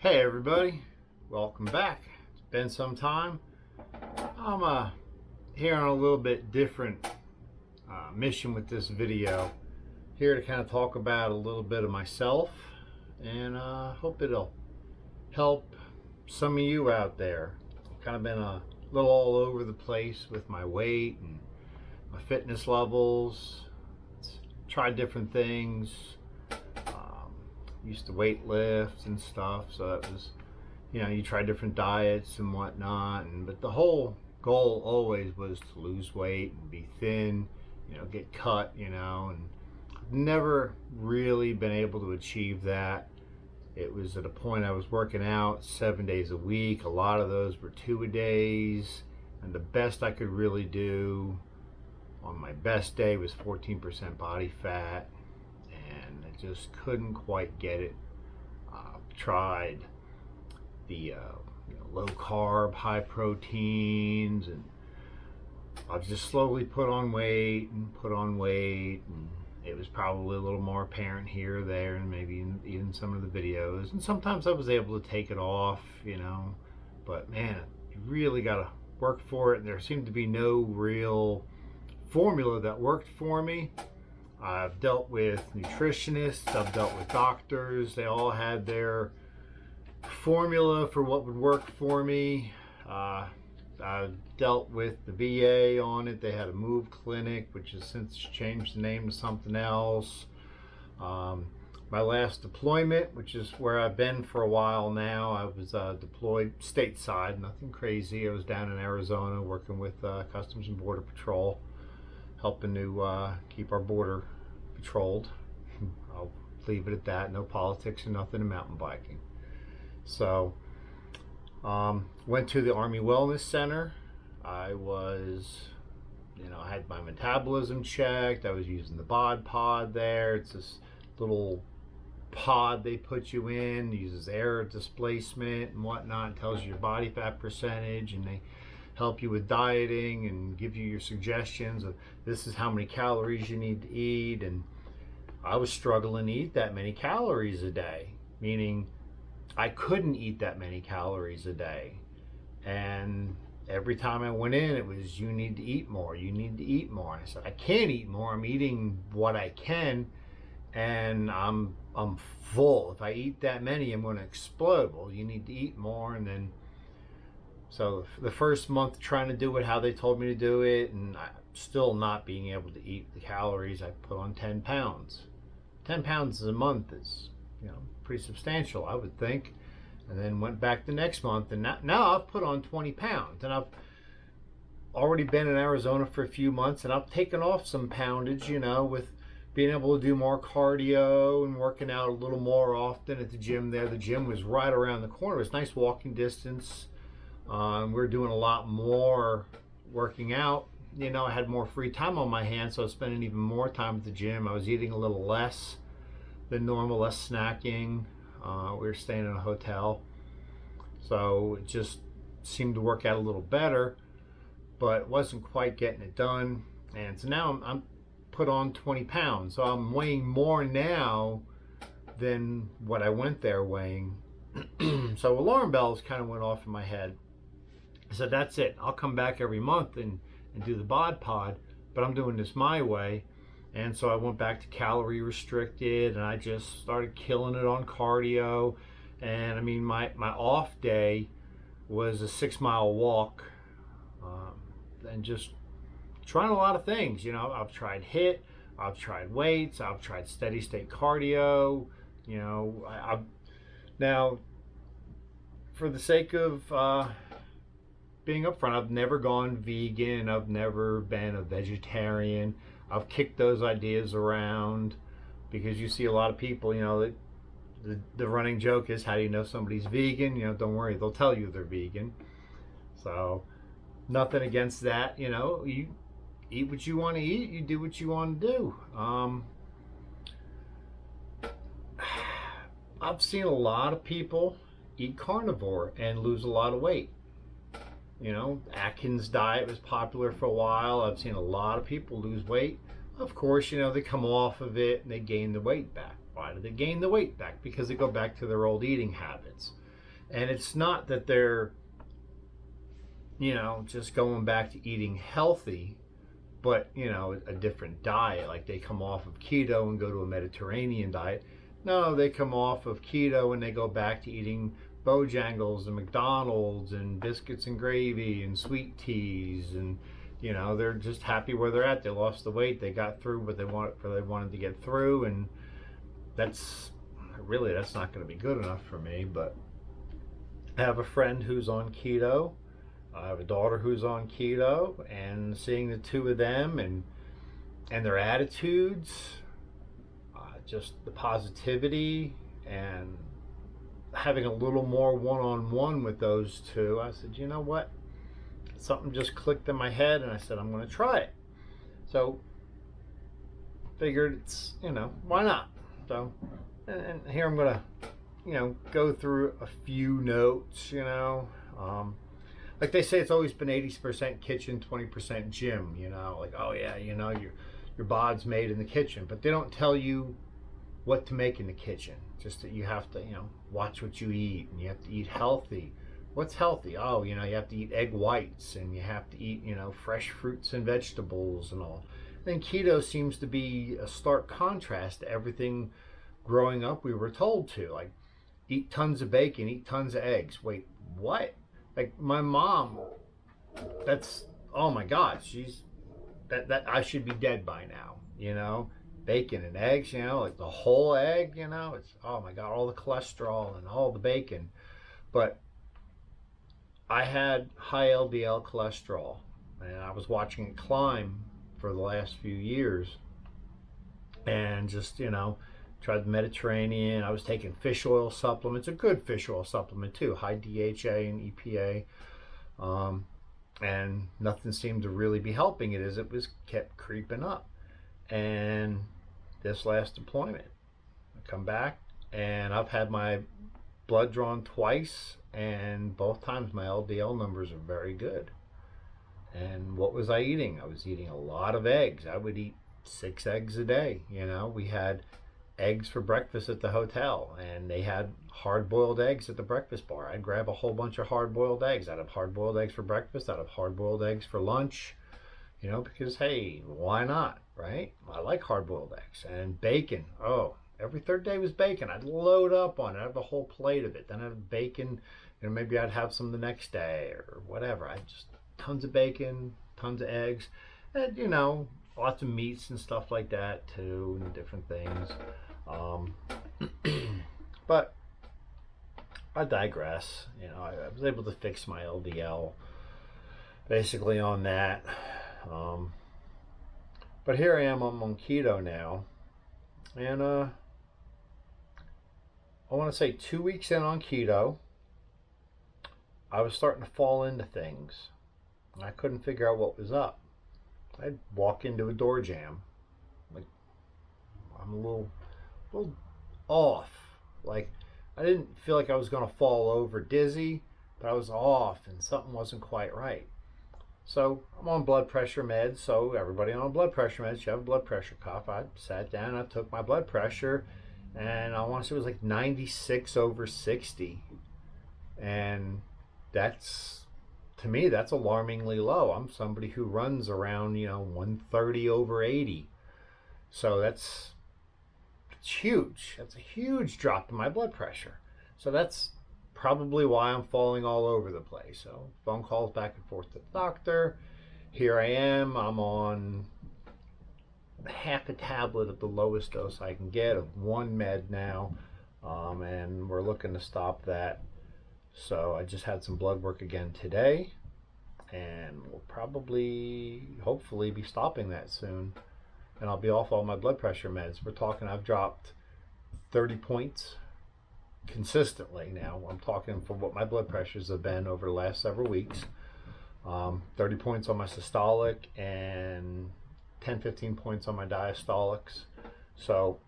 Hey everybody, welcome back. It's been some time. I'm here on a little bit different mission with this video. Here to kind of talk about a little bit of myself, and hope it'll help some of you out there. I've kind of been a little all over the place with my weight and my fitness levels. Tried different things. Used to weight lift and stuff, so that was, you try different diets and whatnot, but the whole goal always was to lose weight and be thin, get cut, and I've never really been able to achieve that. It was at a point I was working out 7 days a week. A lot of those were 2-a-days, and the best I could really do on my best day was 14% body fat, and I just couldn't quite get it. Tried the low carb, high proteins, and I've just slowly put on weight, and it was probably a little more apparent here or there, and maybe even some of the videos. And sometimes I was able to take it off, but man, you really got to work for it. And there seemed to be no real formula that worked for me. I've dealt with nutritionists, I've dealt with doctors. They all had their formula for what would work for me. I dealt with the VA on it. They had a Move Clinic, which has since changed the name to something else. My last deployment, which is where I've been for a while now, I was deployed stateside, nothing crazy. I was down in Arizona working with Customs and Border Patrol, helping to keep our border patrolled. I'll leave it at that. No politics or nothing in mountain biking. So went to the Army Wellness Center. I was, I had my metabolism checked. I was using the bod pod there. It's this little pod they put you in, uses air displacement and whatnot, tells you your body fat percentage, and they help you with dieting and give you your suggestions of this is how many calories you need to eat. And I was struggling to eat that many calories a day, meaning I couldn't eat that many calories a day. And every time I went in, it was, you need to eat more, you need to eat more. And I said, I can't eat more. I'm eating what I can, and I'm full. If I eat that many, I'm going to explode. Well, you need to eat more. And then so the first month trying to do it how they told me to do it, and still not being able to eat the calories, I put on 10 pounds. 10 pounds a month is, pretty substantial, I would think. And then went back the next month, and now I've put on 20 pounds. And I've already been in Arizona for a few months, and I've taken off some poundage, with being able to do more cardio and working out a little more often at the gym there. The gym was right around the corner. It was nice walking distance. We're doing a lot more working out. I had more free time on my hands, so I was spending even more time at the gym. I was eating a little less than normal, less snacking. We were staying in a hotel, so it just seemed to work out a little better, but wasn't quite getting it done. And so now I'm put on 20 pounds, so I'm weighing more now than what I went there weighing. So alarm bells kind of went off in my head. I said, that's it. I'll come back every month and do the bod pod, but I'm doing this my way. And so I went back to calorie restricted, and I just started killing it on cardio. And I mean, my off day was a 6-mile walk, and just trying a lot of things. I've tried HIIT, I've tried weights, I've tried steady state cardio. I've now, for the sake of being upfront, I've never gone vegan. I've never been a vegetarian. I've kicked those ideas around because you see a lot of people, that the running joke is, how do you know somebody's vegan? Don't worry, they'll tell you they're vegan. So nothing against that. You eat what you want to eat, you do what you want to do. I've seen a lot of people eat carnivore and lose a lot of weight. Atkins diet was popular for a while. I've seen a lot of people lose weight. Of course, they come off of it and they gain the weight back. Why do they gain the weight back? Because they go back to their old eating habits. And it's not that they're, just going back to eating healthy, but, a different diet. Like they come off of keto and go to a Mediterranean diet. No, they come off of keto and they go back to eating Bojangles and McDonald's and biscuits and gravy and sweet teas, and they're just happy where they're at. They lost the weight, they got through what they wanted to get through, and that's not going to be good enough for me. But I have a friend who's on keto. I have a daughter who's on keto, and seeing the two of them and their attitudes, just the positivity, and having a little more one-on-one with those two, I said, you know what? Something just clicked in my head, and I said, I'm going to try it. So figured it's, why not? So, and here I'm going to, go through a few notes, like they say, it's always been 80% kitchen, 20% gym, like, oh yeah, your bod's made in the kitchen, but they don't tell you what to make in the kitchen. Just that you have to, watch what you eat, and you have to eat healthy. What's healthy? Oh, you have to eat egg whites, and you have to eat, fresh fruits and vegetables and all. And keto seems to be a stark contrast to everything growing up we were told to. Like, eat tons of bacon, eat tons of eggs. Wait, what? Like my mom, that's, oh my God, she's, that I should be dead by now, bacon and eggs, like the whole egg, it's, oh my God, all the cholesterol and all the bacon. But I had high LDL cholesterol, and I was watching it climb for the last few years, and just, tried the Mediterranean. I was taking fish oil supplements, a good fish oil supplement too, high DHA and EPA, and nothing seemed to really be helping it as it was kept creeping up. And this last deployment, I come back and I've had my blood drawn twice, and both times my LDL numbers are very good. And what was I eating? I was eating a lot of eggs. I would eat 6 eggs a day. We had eggs for breakfast at the hotel, and they had hard-boiled eggs at the breakfast bar. I'd grab a whole bunch of hard-boiled eggs. I'd have hard-boiled eggs for breakfast. I'd have hard-boiled eggs for lunch, because, hey, why not, right? I like hard-boiled eggs. And bacon. Oh, every third day was bacon. I'd load up on it. I'd have a whole plate of it. Then I'd have bacon, maybe I'd have some the next day or whatever. I just, tons of bacon, tons of eggs, and, lots of meats and stuff like that too, and different things. But I digress. I was able to fix my LDL basically on that. But here I am, I'm on keto now, and I want to say 2 weeks in on keto, I was starting to fall into things. I couldn't figure out what was up. I'd walk into a door jam, like I'm a little off. Like, I didn't feel like I was going to fall over dizzy, but I was off and something wasn't quite right. So I'm on blood pressure meds. So everybody on blood pressure meds, you have a blood pressure cuff. I sat down, I took my blood pressure, and I want to say it was like 96/60. And that's, to me, that's alarmingly low. I'm somebody who runs around, 130/80. So it's huge. That's a huge drop in my blood pressure. So that's probably why I'm falling all over the place. So phone calls back and forth to the doctor. Here I am. I'm on half a tablet of the lowest dose I can get of one med now, and we're looking to stop that. So I just had some blood work again today, and we'll probably, hopefully, be stopping that soon. And I'll be off all my blood pressure meds. We're talking, I've dropped 30 points consistently now. I'm talking for what my blood pressures have been over the last several weeks. 30 points on my systolic and 10-15 points on my diastolics. So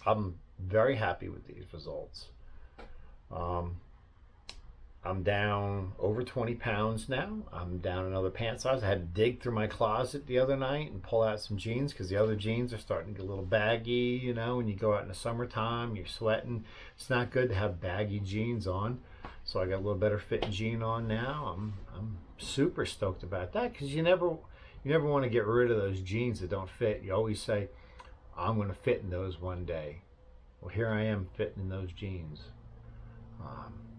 I'm very happy with these results. I'm down over 20 pounds now. I'm down another pant size. I had to dig through my closet the other night and pull out some jeans because the other jeans are starting to get a little baggy. You know, when you go out in the summertime, you're sweating. It's not good to have baggy jeans on. So I got a little better fitting jean on now. I'm super stoked about that because you never want to get rid of those jeans that don't fit. You always say, I'm going to fit in those one day. Well, here I am fitting in those jeans.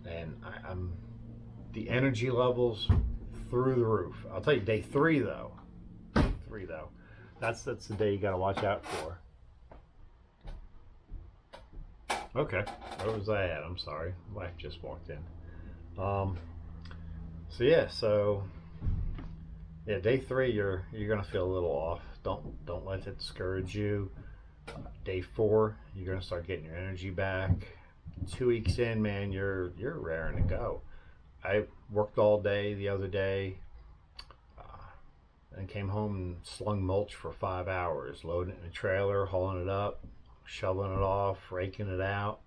And I'm the energy levels through the roof. I'll tell you, day three though, that's the day you got to watch out for. Okay, where was I at? I'm sorry, wife just walked in. So day three, you're gonna feel a little off. Don't let it discourage you. Day four, you're gonna start getting your energy back. 2 weeks in, man, you're raring to go. I worked all day the other day, and came home and slung mulch for 5 hours, loading it in a trailer, hauling it up, shoveling it off, raking it out.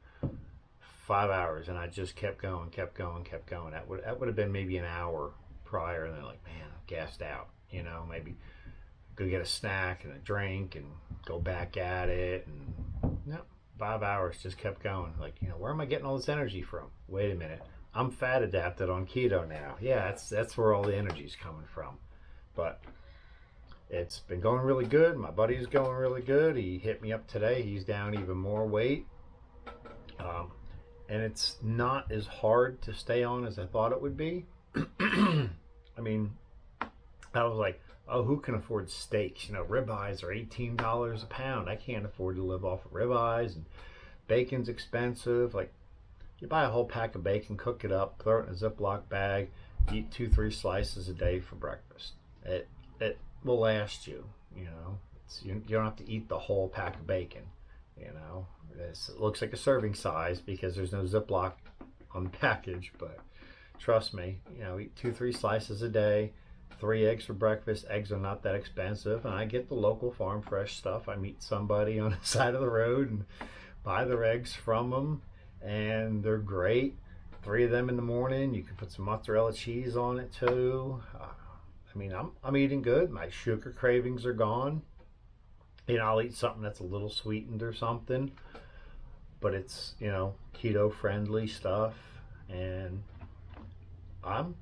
5 hours, and I just kept going. That would have been maybe an hour prior, and then like, man, I'm gassed out. You know, maybe go get a snack and a drink and go back at it, and no. 5 hours just kept going. Like, you know, where am I getting all this energy from? Wait a minute, I'm fat adapted on keto now. Yeah, that's where all the energy's coming from. But it's been going really good. My buddy's going really good. He hit me up today. He's down even more weight, and it's not as hard to stay on as I thought it would be. I mean, I was like, oh, who can afford steaks? You know, ribeyes are $18 a pound. I can't afford to live off of ribeyes, and bacon's expensive. Like, you buy a whole pack of bacon, cook it up, throw it in a Ziploc bag, eat 2-3 slices a day for breakfast. It will last you. You know, you don't have to eat the whole pack of bacon. You know, it looks like a serving size because there's no Ziploc on the package, but trust me, you know, eat 2-3 slices a day. 3 eggs for breakfast. Eggs are not that expensive, and I get the local farm fresh stuff. I meet somebody on the side of the road and buy their eggs from them, and they're great. 3 of them in the morning. You can put some mozzarella cheese on it too. I mean, I'm eating good. My sugar cravings are gone. You know, I'll eat something that's a little sweetened or something, but it's, you know, keto friendly stuff, and I'm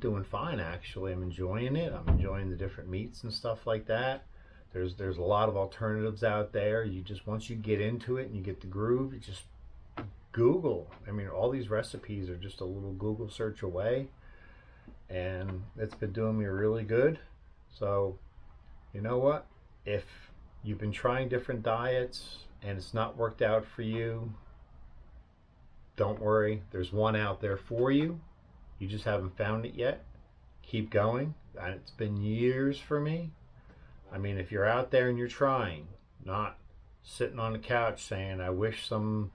doing fine, actually. I'm enjoying it. I'm enjoying the different meats and stuff like that. There's a lot of alternatives out there. Once you get into it and you get the groove, you just Google. I mean, all these recipes are just a little Google search away, and it's been doing me really good. So, you know what? If you've been trying different diets and it's not worked out for you, don't worry. There's one out there for you. You just haven't found it yet. Keep going. It's been years for me. I mean, if you're out there and you're trying, not sitting on the couch saying, I wish some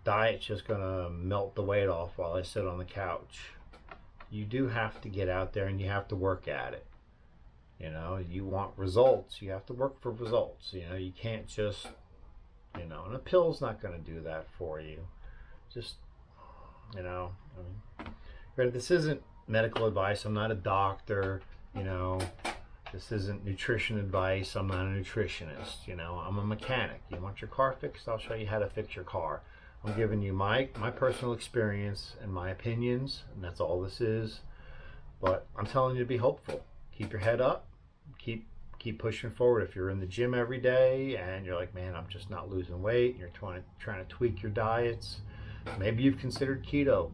diet's just going to melt the weight off while I sit on the couch. You do have to get out there and you have to work at it. You know, you want results. You have to work for results. You know, you can't just, you know, and a pill's not going to do that for you. Just, you know, I mean, this isn't medical advice. I'm not a doctor, you know. This isn't nutrition advice. I'm not a nutritionist, you know. I'm a mechanic. You want your car fixed? I'll show you how to fix your car. I'm giving you my personal experience and my opinions, and that's all this is. But I'm telling you to be hopeful. Keep your head up. Keep pushing forward. If you're in the gym every day and you're like, man, I'm just not losing weight, and you're trying to tweak your diets, maybe you've considered keto.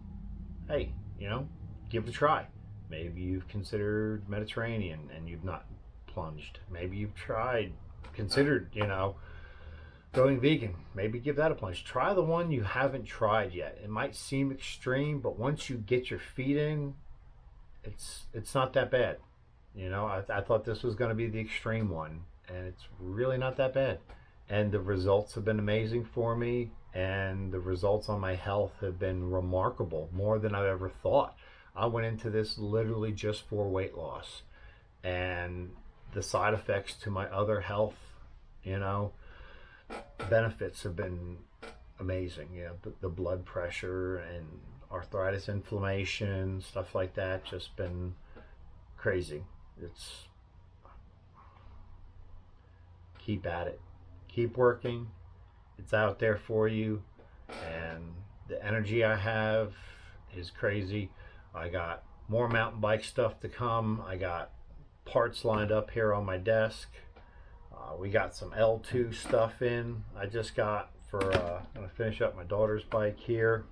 Hey, you know, give it a try. Maybe you've considered Mediterranean and you've not plunged. Maybe you've considered, you know, going vegan. Maybe give that a plunge. Try the one you haven't tried yet. It might seem extreme, but once you get your feet in, it's not that bad. You know, I thought this was going to be the extreme one, and it's really not that bad. And the results have been amazing for me, and the results on my health have been remarkable, more than I've ever thought. I went into this literally just for weight loss, and the side effects to my other health, you know, benefits have been amazing. You know, the blood pressure and arthritis, inflammation, stuff like that. Just been crazy. It's keep at it, keep working. It's out there for you, and the energy I have is crazy. I got more mountain bike stuff to come. I got parts lined up here on my desk. We got some L2 stuff in. I just got for I'm gonna finish up my daughter's bike here.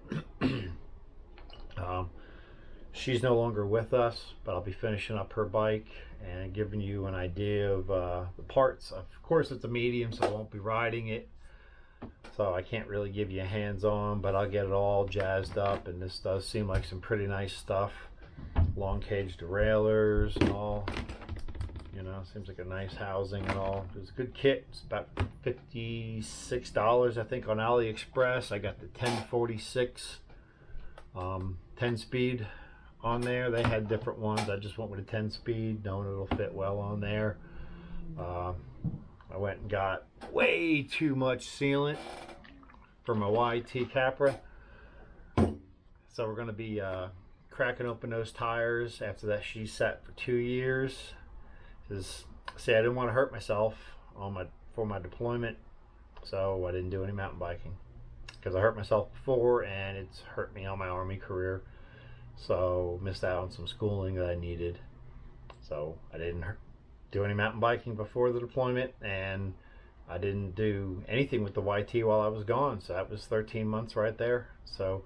She's no longer with us, but I'll be finishing up her bike and giving you an idea of the parts. Of course, it's a medium, so I won't be riding it, so I can't really give you a hands-on, but I'll get it all jazzed up. And this does seem like some pretty nice stuff. Long cage derailleurs and all, you know, seems like a nice housing and all. It's a good kit. It's about $56, I think, on AliExpress. I got the 1046 10 speed on there. They had different ones. I just went with a 10 speed, knowing it'll fit well on there. I went and got way too much sealant for my YT Capra, so we're going to be cracking open those tires after that. She's set for 2 years. Because see, I didn't want to hurt myself for my deployment, so I didn't do any mountain biking, because I hurt myself before and it's hurt me on my Army career. So missed out on some schooling that I needed. So I didn't do any mountain biking before the deployment, and I didn't do anything with the YT while I was gone. So that was 13 months right there. So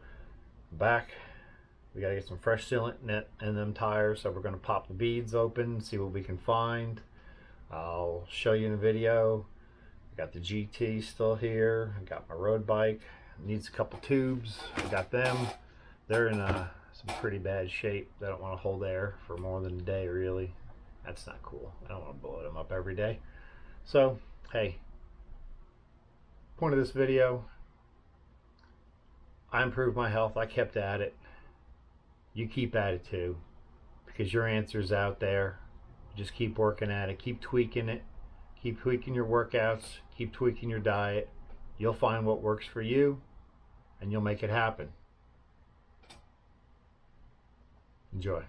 back, we got to get some fresh sealant in them tires. So we're going to pop the beads open, see what we can find. I'll show you in a video. I got the GT still here. I got my road bike. Needs a couple tubes. I got them. They're in some pretty bad shape. They don't want to hold air for more than a day, really. That's not cool. I don't want to blow them up every day. So, hey, point of this video, I improved my health. I kept at it. You keep at it too, because your answer's out there. Just keep working at it. Keep tweaking it. Keep tweaking your workouts. Keep tweaking your diet. You'll find what works for you, and you'll make it happen. Enjoy.